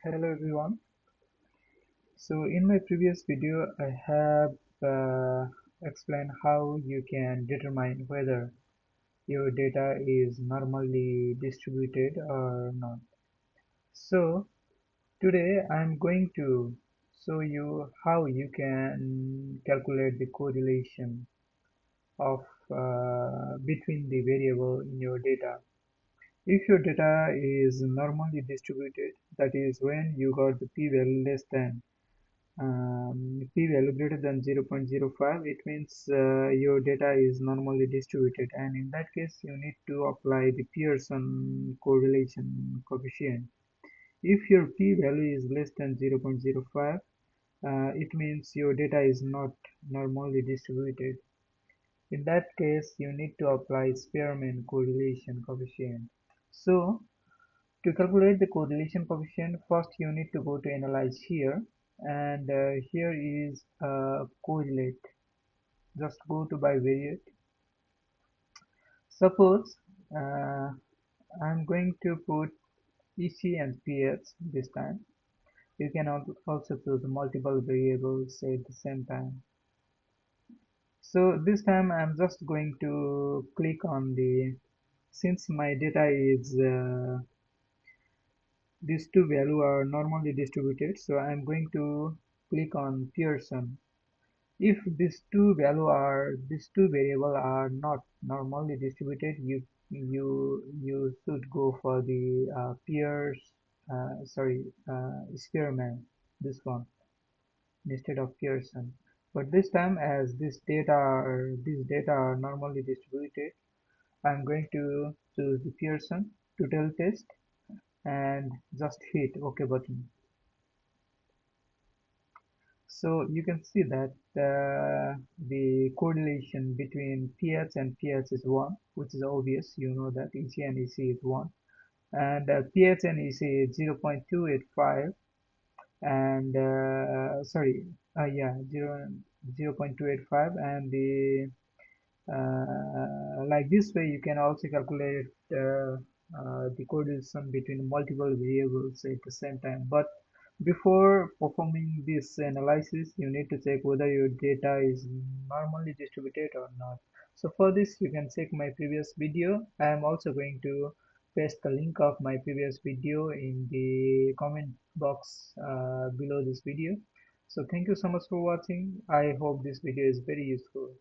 Hello everyone. So in my previous video I have explained how you can determine whether your data is normally distributed or not. So today I'm going to show you how you can calculate the correlation of between the variable in your data. If your data is normally distributed, that is when you got the p-value less than p-value greater than 0.05, it means your data is normally distributed, and in that case you need to apply the Pearson correlation coefficient. If your p-value is less than 0.05, it means your data is not normally distributed. In that case you need to apply Spearman correlation coefficient. So to calculate the correlation coefficient, first you need to go to analyze here, and here is correlate. Just go to bivariate. Suppose uh, I'm going to put EC and PH this time. You can also choose multiple variables at the same time. So this time I'm just going to click on the, since my data is these two values are normally distributed, so I'm going to click on Pearson. If these two variables are not normally distributed, you should go for the Spearman, this one, instead of Pearson. But this time, as these data are normally distributed, I'm going to choose the Pearson to test and just hit OK button. So you can see that the correlation between pH and pH is 1, which is obvious. You know that EC and EC is 1. And pH and EC is 0.285 and yeah, 0.285, and the like this way you can also calculate the correlation between multiple variables at the same time. But before performing this analysis, you need to check whether your data is normally distributed or not. So for this, you can check my previous video. I am also going to paste the link of my previous video in the comment box below this video. So thank you so much for watching. I hope this video is very useful.